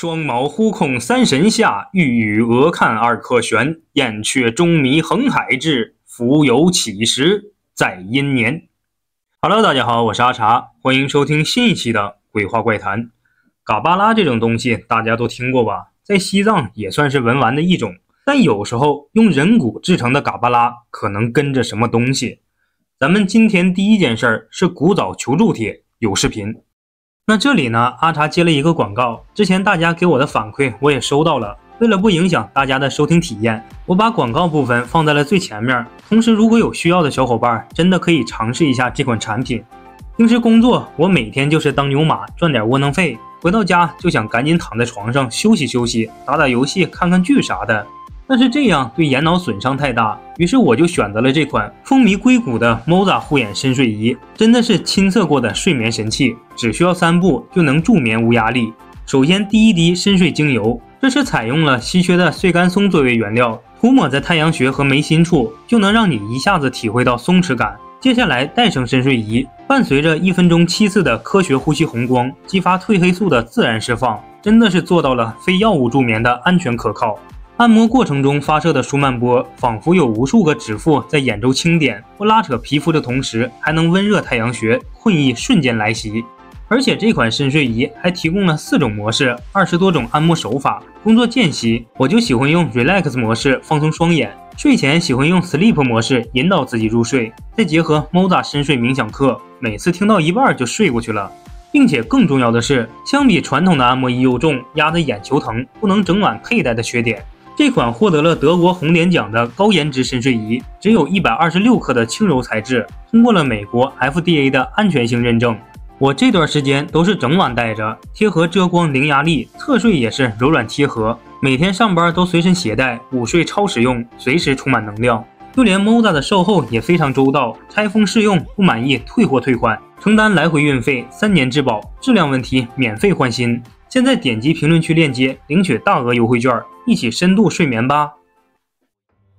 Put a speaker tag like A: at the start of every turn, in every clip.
A: 双毛忽控三神下，玉宇俄看二客悬。燕雀钟迷横海至，蜉蝣起时在阴年。Hello， 大家好，我是阿茶，欢迎收听新一期的鬼话怪谈。嘎巴拉这种东西大家都听过吧？在西藏也算是文玩的一种，但有时候用人骨制成的嘎巴拉可能跟着什么东西。咱们今天第一件事儿是古早求助帖，有视频。那这里呢，阿茶接了一个广告，之前大家给我的反馈我也收到了，为了不影响大家的收听体验，我把广告部分放在了最前面。同时如果有需要的小伙伴，真的可以尝试一下这款产品。平时工作我每天就是当牛马赚点窝囊费，回到家就想赶紧躺在床上休息休息，打打游戏看看剧啥的，但是这样对眼脑损伤太大，于是我就选择了这款风靡硅谷的 Moza 护眼深睡仪，真的是亲测过的睡眠神器，只需要3步就能助眠无压力。首先第一滴深睡精油，这是采用了稀缺的穗甘松作为原料，涂抹在太阳穴和眉心处，就能让你一下子体会到松弛感。接下来戴上深睡仪，伴随着1分钟7次的科学呼吸红光，激发褪黑素的自然释放，真的是做到了非药物助眠的安全可靠。按摩过程中发射的舒曼波，仿佛有无数个指腹在眼周轻点或拉扯皮肤的同时，还能温热太阳穴，困意瞬间来袭。而且这款深睡仪还提供了4种模式，20多种按摩手法。工作间隙我就喜欢用 Relax 模式放松双眼，睡前喜欢用 Sleep 模式引导自己入睡，再结合 Moza 深睡冥想课，每次听到一半就睡过去了。并且更重要的是，相比传统的按摩仪又重，压得眼球疼，不能整晚佩戴的缺点，这款获得了德国红点奖的高颜值深睡仪，只有126克的轻柔材质，通过了美国 FDA 的安全性认证。我这段时间都是整晚戴着，贴合遮光零压力，侧睡也是柔软贴合，每天上班都随身携带，午睡超实用，随时充满能量。就连 Moza 的售后也非常周到，拆封试用，不满意退货退款，承担来回运费，3年质保，质量问题免费换新。现在点击评论区链接领取大额优惠券，一起深度睡眠吧。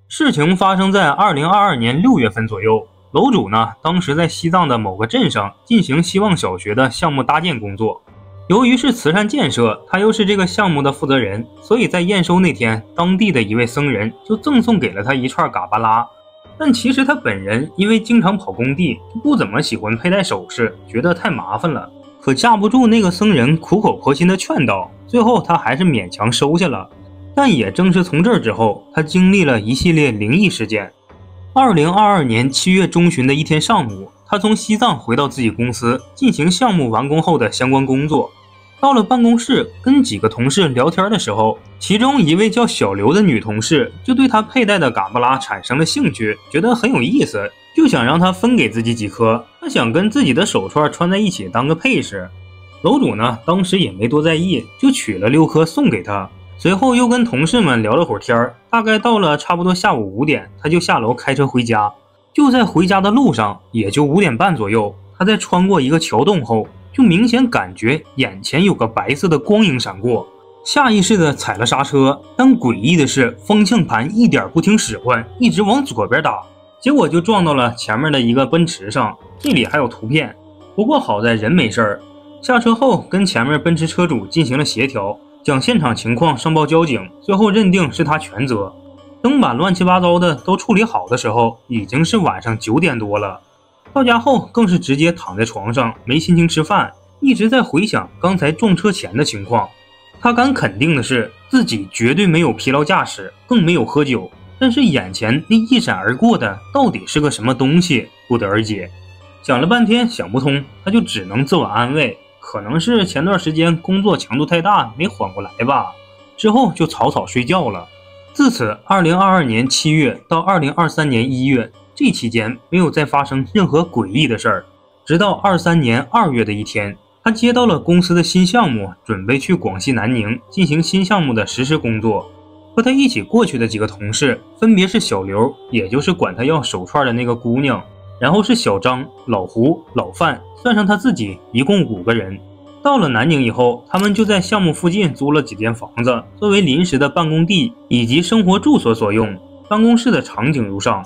A: 事情发生在2022年6月份左右，楼主呢当时在西藏的某个镇上进行希望小学的项目搭建工作。由于是慈善建设，他又是这个项目的负责人，所以在验收那天，当地的一位僧人就赠送给了他一串嘎巴拉。但其实他本人因为经常跑工地，就不怎么喜欢佩戴首饰，觉得太麻烦了。可架不住那个僧人苦口婆心的劝导，最后他还是勉强收下了。但也正是从这之后，他经历了一系列灵异事件。2022年7月中旬的一天上午，他从西藏回到自己公司，进行项目完工后的相关工作。到了办公室，跟几个同事聊天的时候，其中一位叫小刘的女同事就对他佩戴的嘎巴拉产生了兴趣，觉得很有意思，就想让他分给自己几颗，他想跟自己的手串穿在一起当个配饰。楼主呢，当时也没多在意，就取了6颗送给他。随后又跟同事们聊了会儿天，大概到了差不多下午5点，他就下楼开车回家。就在回家的路上，也就5点半左右，他在穿过一个桥洞后，就明显感觉眼前有个白色的光影闪过，下意识的踩了刹车，但诡异的是方向盘一点不听使唤，一直往左边打，结果就撞到了前面的一个奔驰上，这里还有图片。不过好在人没事儿，下车后跟前面奔驰车主进行了协调，将现场情况上报交警，最后认定是他全责。等把乱七八糟的都处理好的时候，已经是晚上9点多了。到家后更是直接躺在床上，没心情吃饭，一直在回想刚才撞车前的情况。他敢肯定的是，自己绝对没有疲劳驾驶，更没有喝酒，但是眼前那一闪而过的到底是个什么东西，不得而解。想了半天想不通，他就只能自我安慰，可能是前段时间工作强度太大没缓过来吧，之后就草草睡觉了。自此2022年7月到2023年1月，这期间没有再发生任何诡异的事儿。直到23年2月的一天，他接到了公司的新项目，准备去广西南宁进行新项目的实施工作。和他一起过去的几个同事分别是小刘，也就是管他要手串的那个姑娘，然后是小张、老胡、老范，算上他自己一共5个人。到了南宁以后，他们就在项目附近租了几间房子，作为临时的办公地以及生活住所所用。办公室的场景如上。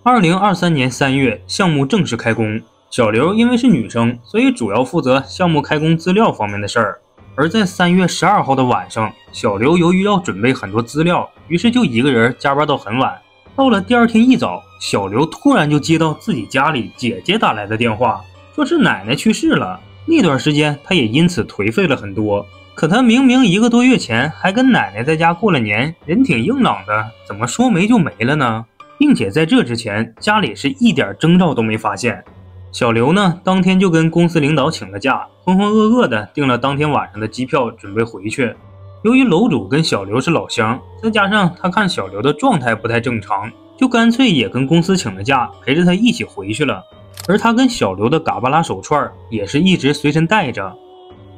A: 2023年3月，项目正式开工。小刘因为是女生，所以主要负责项目开工资料方面的事儿，而在3月12号的晚上，小刘由于要准备很多资料，于是就一个人加班到很晚。到了第二天一早，小刘突然就接到自己家里姐姐打来的电话，说是奶奶去世了。那段时间他也因此颓废了很多，可他明明1个多月前还跟奶奶在家过了年，人挺硬朗的，怎么说没就没了呢？并且在这之前，家里是一点征兆都没发现。小刘呢，当天就跟公司领导请了假，浑浑噩噩的订了当天晚上的机票，准备回去。由于楼主跟小刘是老乡，再加上他看小刘的状态不太正常，就干脆也跟公司请了假，陪着他一起回去了。而他跟小刘的嘎巴拉手串也是一直随身带着。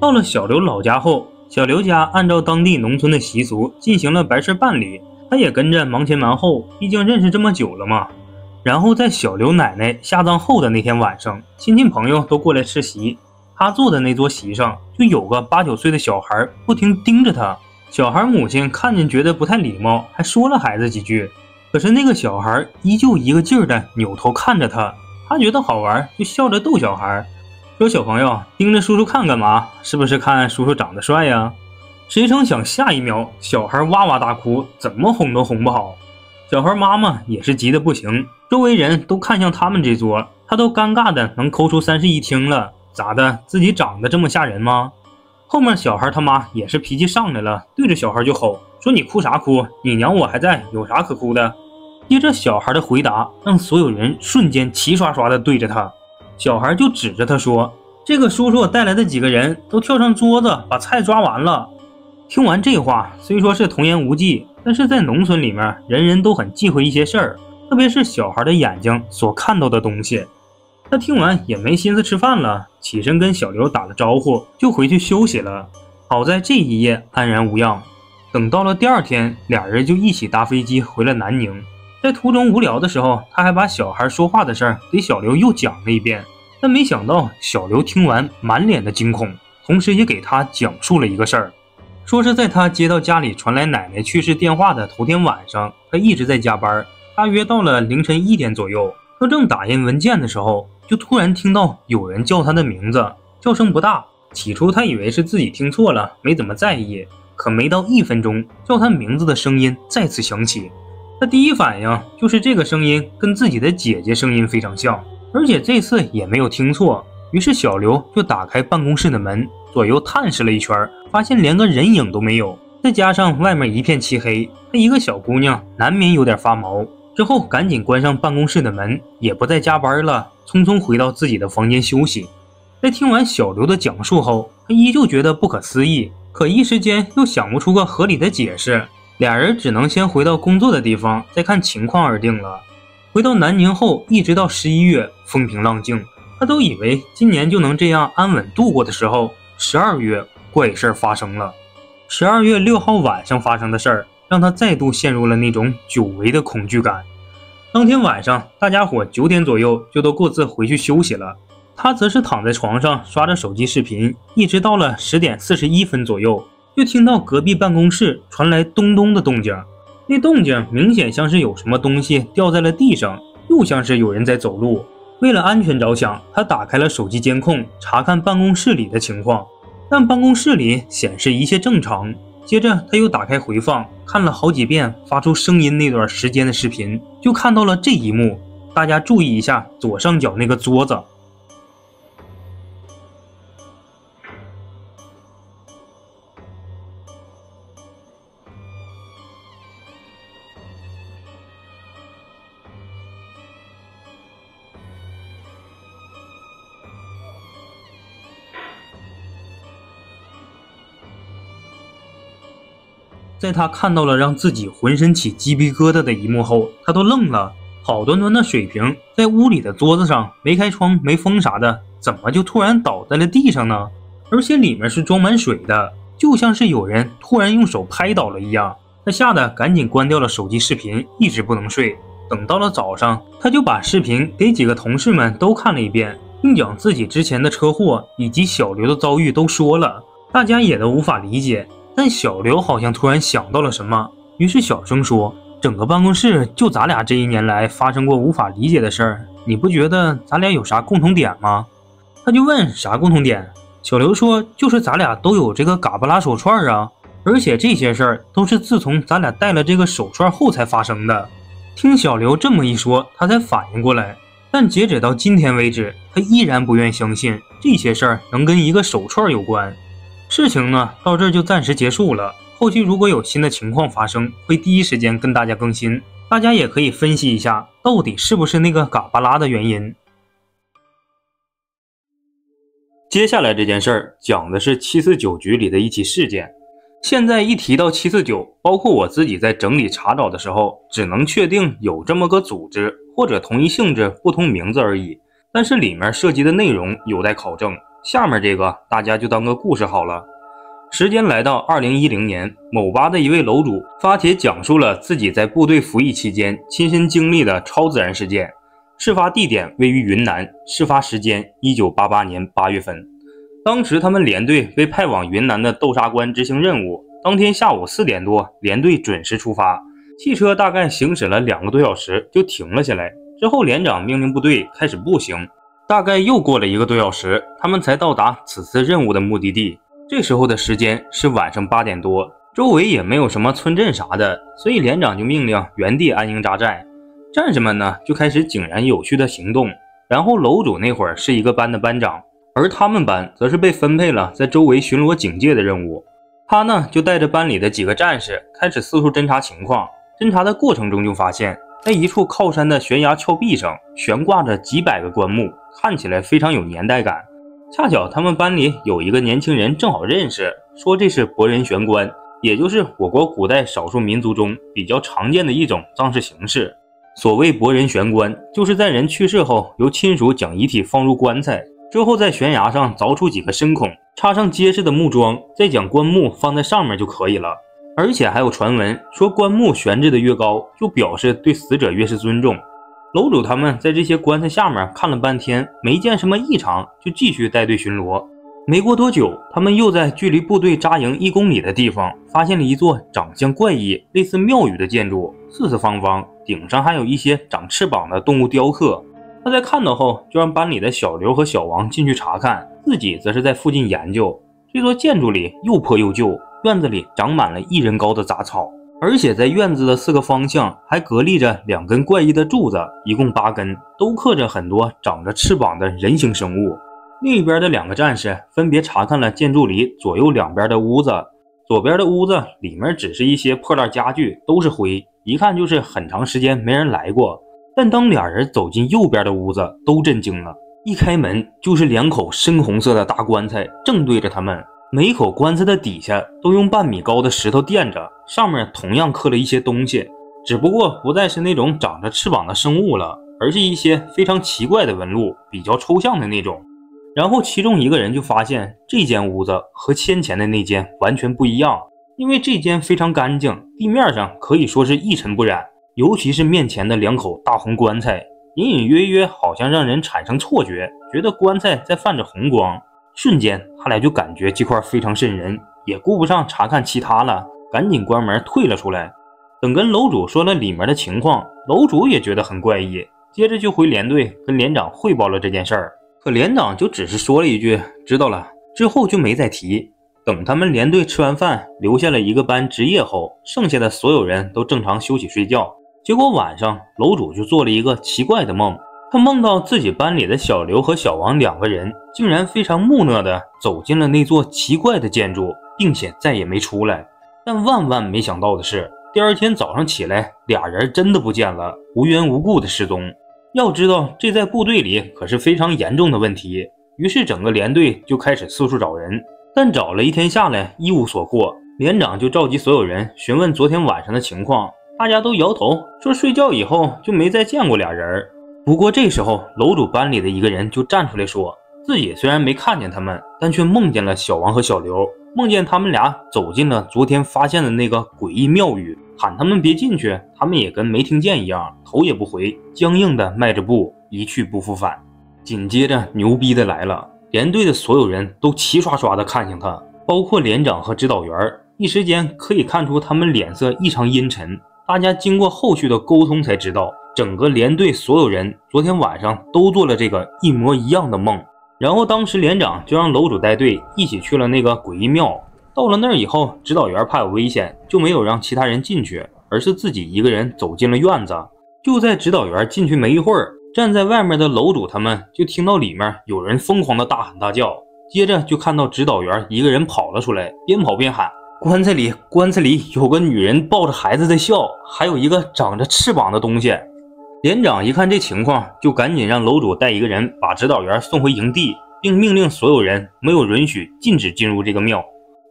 A: 到了小刘老家后，小刘家按照当地农村的习俗进行了白事办理，他也跟着忙前忙后，毕竟认识这么久了嘛。然后在小刘奶奶下葬后的那天晚上，亲戚朋友都过来吃席，他坐的那桌席上就有个8、9岁的小孩不停盯着他。小孩母亲看见觉得不太礼貌，还说了孩子几句，可是那个小孩依旧一个劲儿的扭头看着他，他觉得好玩，就笑着逗小孩，说小朋友盯着叔叔看干嘛？是不是看叔叔长得帅呀？谁成想下一秒小孩哇哇大哭，怎么哄都哄不好。小孩妈妈也是急得不行，周围人都看向他们这桌，他都尴尬的能抠出31听了，咋的？自己长得这么吓人吗？后面小孩他妈也是脾气上来了，对着小孩就吼，说你哭啥哭？你娘我还在，有啥可哭的？接着小孩的回答让所有人瞬间齐刷刷的对着他，小孩就指着他说，这个叔叔带来的几个人都跳上桌子把菜抓完了。听完这话，虽说是童言无忌，但是在农村里面，人人都很忌讳一些事儿，特别是小孩的眼睛所看到的东西。他听完也没心思吃饭了，起身跟小刘打了招呼，就回去休息了。好在这一夜安然无恙。等到了第二天，俩人就一起搭飞机回了南宁。在途中无聊的时候，他还把小孩说话的事儿给小刘又讲了一遍。但没想到小刘听完满脸的惊恐，同时也给他讲述了一个事儿。说是在他接到家里传来奶奶去世电话的头天晚上，他一直在加班，大约到了凌晨1点左右，他正打印文件的时候，就突然听到有人叫他的名字，叫声不大，起初他以为是自己听错了，没怎么在意，可没到1分钟，叫他名字的声音再次响起。他第一反应就是这个声音跟自己的姐姐声音非常像，而且这次也没有听错。于是小刘就打开办公室的门，左右探视了一圈，发现连个人影都没有，再加上外面一片漆黑，他一个小姑娘难免有点发毛。之后赶紧关上办公室的门，也不再加班了，匆匆回到自己的房间休息。在听完小刘的讲述后，他依旧觉得不可思议，可一时间又想不出个合理的解释，俩人只能先回到工作的地方，再看情况而定了。回到南宁后，一直到11月风平浪静，他都以为今年就能这样安稳度过的时候，12月怪事发生了。12月6号晚上发生的事儿，让他再度陷入了那种久违的恐惧感。当天晚上，大家伙9点左右就都各自回去休息了，他则是躺在床上刷着手机视频，一直到了10点41分左右，就听到隔壁办公室传来咚咚的动静。那动静明显像是有什么东西掉在了地上，又像是有人在走路。为了安全着想，他打开了手机监控，查看办公室里的情况，但办公室里显示一切正常。接着他又打开回放，看了好几遍发出声音那段时间的视频，就看到了这一幕。大家注意一下左上角那个桌子，在他看到了让自己浑身起鸡皮疙瘩的一幕后，他都愣了。好端端的水瓶在屋里的桌子上，没开窗没封啥的，怎么就突然倒在了地上呢？而且里面是装满水的，就像是有人突然用手拍倒了一样。他吓得赶紧关掉了手机视频，一直不能睡。等到了早上，他就把视频给几个同事们都看了一遍，并将自己之前的车祸以及小刘的遭遇都说了，大家也都无法理解。但小刘好像突然想到了什么，于是小声说，整个办公室就咱俩这1年来发生过无法理解的事儿，你不觉得咱俩有啥共同点吗？他就问啥共同点？小刘说，就是咱俩都有这个嘎巴拉手串啊，而且这些事儿都是自从咱俩戴了这个手串后才发生的。听小刘这么一说，他才反应过来，但截止到今天为止，他依然不愿相信这些事儿能跟一个手串有关。事情呢，到这儿就暂时结束了，后续如果有新的情况发生，会第一时间跟大家更新，大家也可以分析一下，到底是不是那个嘎巴拉的原因。接下来这件事儿讲的是749局里的一起事件。现在一提到749，包括我自己在整理查找的时候，只能确定有这么个组织，或者同一性质不同名字而已，但是里面涉及的内容有待考证。下面这个大家就当个故事好了。时间来到2010年，某吧的一位楼主发帖讲述了自己在部队服役期间亲身经历的超自然事件。事发地点位于云南，事发时间1988年8月份。当时他们连队被派往云南的豆沙关执行任务，当天下午4点多，连队准时出发，汽车大概行驶了2个多小时就停了下来，之后连长命令部队开始步行，大概又过了1个多小时，他们才到达此次任务的目的地。这时候的时间是晚上8点多，周围也没有什么村镇啥的，所以连长就命令原地安营扎寨。战士们呢就开始井然有序的行动，然后楼主那会儿是一个班的班长，而他们班则是被分配了在周围巡逻警戒的任务。他呢就带着班里的几个战士开始四处侦查情况。侦查的过程中就发现，在一处靠山的悬崖峭壁上悬挂着几百个棺木，看起来非常有年代感。恰巧他们班里有一个年轻人正好认识，说这是博人悬棺，也就是我国古代少数民族中比较常见的一种葬式形式。所谓博人悬棺，就是在人去世后，由亲属将遗体放入棺材，之后在悬崖上凿出几个深孔，插上结实的木桩，再将棺木放在上面就可以了。而且还有传闻说，棺木悬置的越高，就表示对死者越是尊重。楼主他们在这些棺材下面看了半天，没见什么异常，就继续带队巡逻。没过多久，他们又在距离部队扎营1公里的地方发现了一座长相怪异、类似庙宇的建筑，四四方方，顶上还有一些长翅膀的动物雕刻。他在看到后，就让班里的小刘和小王进去查看，自己则是在附近研究。这座建筑里又破又旧，院子里长满了1人高的杂草，而且在院子的4个方向还隔立着2根怪异的柱子，一共8根，都刻着很多长着翅膀的人形生物。另一边的2个战士分别查看了建筑里左右两边的屋子。左边的屋子里面只是一些破烂家具，都是灰，一看就是很长时间没人来过。但当俩人走进右边的屋子，都震惊了。一开门就是2口深红色的大棺材，正对着他们。每口棺材的底下都用半米高的石头垫着，上面同样刻了一些东西，只不过不再是那种长着翅膀的生物了，而是一些非常奇怪的纹路，比较抽象的那种。然后其中一个人就发现这间屋子和先前的那间完全不一样，因为这间非常干净，地面上可以说是一尘不染，尤其是面前的2口大红棺材，隐隐约约好像让人产生错觉，觉得棺材在泛着红光。瞬间他俩就感觉这块非常瘆人，也顾不上查看其他了，赶紧关门退了出来。等跟楼主说了里面的情况，楼主也觉得很怪异，接着就回连队跟连长汇报了这件事儿。可连长就只是说了一句知道了，之后就没再提。等他们连队吃完饭，留下了一个班值夜后，剩下的所有人都正常休息睡觉。结果晚上楼主就做了一个奇怪的梦，他梦到自己班里的小刘和小王2个人竟然非常木讷地走进了那座奇怪的建筑，并且再也没出来。但万万没想到的是，第二天早上起来，俩人真的不见了，无缘无故的失踪。要知道这在部队里可是非常严重的问题，于是整个连队就开始四处找人，但找了一天下来一无所获。连长就召集所有人询问昨天晚上的情况，大家都摇头说睡觉以后就没再见过俩人。不过这时候楼主班里的一个人就站出来说，自己虽然没看见他们，但却梦见了小王和小刘，梦见他们俩走进了昨天发现的那个诡异庙宇，喊他们别进去，他们也跟没听见一样，头也不回，僵硬的迈着步，一去不复返。紧接着牛逼的来了，连队的所有人都齐刷刷的看向他，包括连长和指导员，一时间可以看出他们脸色异常阴沉。大家经过后续的沟通才知道，整个连队所有人昨天晚上都做了这个一模一样的梦。然后当时连长就让楼主带队一起去了那个诡异庙。到了那儿以后，指导员怕有危险，就没有让其他人进去，而是自己一个人走进了院子。就在指导员进去没一会儿，站在外面的楼主他们就听到里面有人疯狂的大喊大叫，接着就看到指导员一个人跑了出来，边跑边喊：棺材里有个女人抱着孩子在笑，还有一个长着翅膀的东西。连长一看这情况，就赶紧让楼主带一个人把指导员送回营地，并命令所有人没有允许禁止进入这个庙。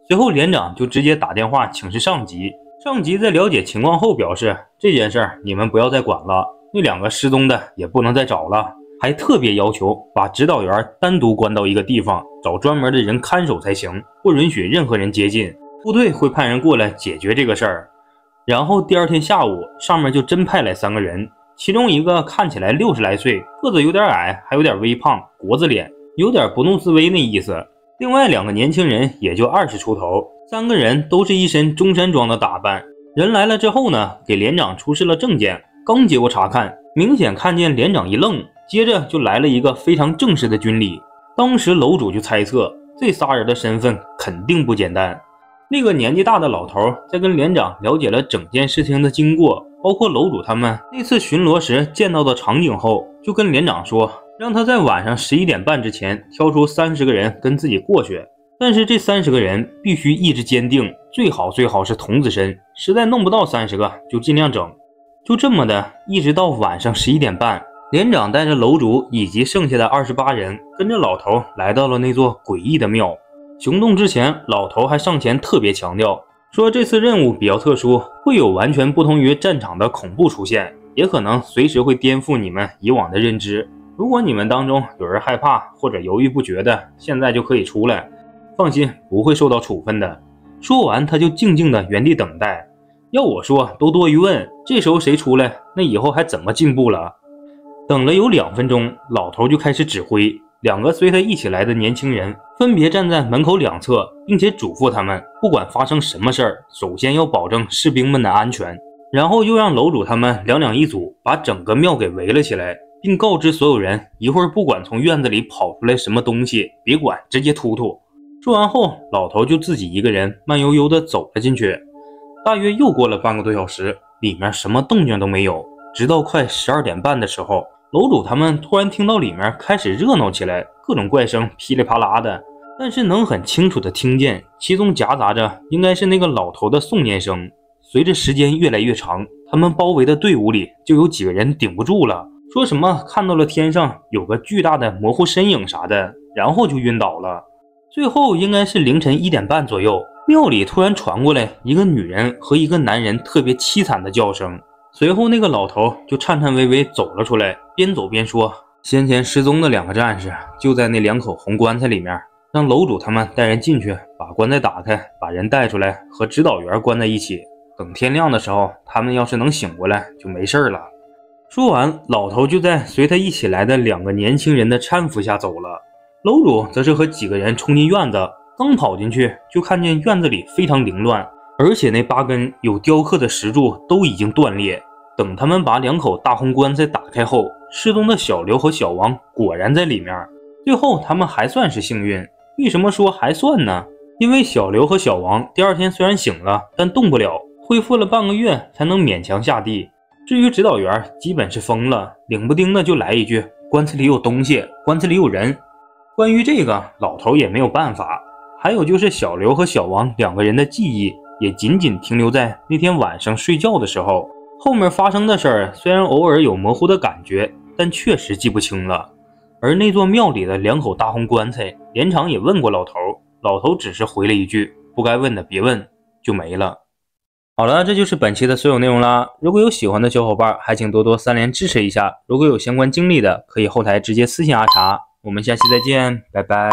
A: 随后连长就直接打电话请示上级，上级在了解情况后表示，这件事你们不要再管了，那2个失踪的也不能再找了，还特别要求把指导员单独关到一个地方，找专门的人看守才行，不允许任何人接近，部队会派人过来解决这个事儿。然后第二天下午，上面就真派来3个人，其中一个看起来60来岁，个子有点矮，还有点微胖，国字脸，有点不怒自威那意思。另外2个年轻人也就20出头，3个人都是一身中山装的打扮。人来了之后呢，给连长出示了证件，刚接过查看，明显看见连长一愣，接着就来了一个非常正式的军礼。当时楼主就猜测，这3人的身份肯定不简单。那个年纪大的老头在跟连长了解了整件事情的经过，包括楼主他们那次巡逻时见到的场景后，就跟连长说，让他在晚上11点半之前挑出30个人跟自己过去，但是这30个人必须意志坚定，最好是童子身，实在弄不到30个就尽量整。就这么的，一直到晚上11点半，连长带着楼主以及剩下的28人跟着老头来到了那座诡异的庙。行动之前，老头还上前特别强调说，这次任务比较特殊，会有完全不同于战场的恐怖出现，也可能随时会颠覆你们以往的认知。如果你们当中有人害怕或者犹豫不决的，现在就可以出来，放心，不会受到处分的。说完，他就静静的原地等待。要我说，都多余问，这时候谁出来，那以后还怎么进步了？等了有2分钟，老头就开始指挥，2个随他一起来的年轻人分别站在门口2侧，并且嘱咐他们，不管发生什么事儿，首先要保证士兵们的安全。然后又让楼主他们2一组，把整个庙给围了起来，并告知所有人，一会儿不管从院子里跑出来什么东西，别管，直接突突。说完后，老头就自己一个人慢悠悠地走了进去。大约又过了半个多小时，里面什么动静都没有，直到快12点半的时候，楼主他们突然听到里面开始热闹起来，各种怪声噼里啪啦的，但是能很清楚地听见，其中夹杂着应该是那个老头的诵念声。随着时间越来越长，他们包围的队伍里就有几个人顶不住了，说什么看到了天上有个巨大的模糊身影啥的，然后就晕倒了。最后应该是凌晨1点半左右，庙里突然传过来一个女人和一个男人特别凄惨的叫声。随后那个老头就颤颤巍巍走了出来，边走边说，先前失踪的2个战士就在那2口红棺材里面，让楼主他们带人进去，把棺材打开，把人带出来和指导员关在一起，等天亮的时候，他们要是能醒过来就没事了。说完，老头就在随他一起来的2个年轻人的搀扶下走了。楼主则是和几个人冲进院子，刚跑进去就看见院子里非常凌乱，而且那8根有雕刻的石柱都已经断裂。等他们把2口大红棺材打开后，失踪的小刘和小王果然在里面。最后他们还算是幸运。为什么说还算呢？因为小刘和小王第2天虽然醒了，但动不了，恢复了半个月才能勉强下地。至于指导员，基本是疯了，领不丁的就来一句，棺材里有东西，棺材里有人。关于这个，老头也没有办法。还有就是小刘和小王2个人的记忆也仅仅停留在那天晚上睡觉的时候，后面发生的事儿虽然偶尔有模糊的感觉，但确实记不清了。而那座庙里的2口大红棺材，连长也问过老头，老头只是回了一句，不该问的别问，就没了。好了，这就是本期的所有内容啦。如果有喜欢的小伙伴，还请多多3连支持一下。如果有相关经历的，可以后台直接私信阿茶。我们下期再见，拜拜。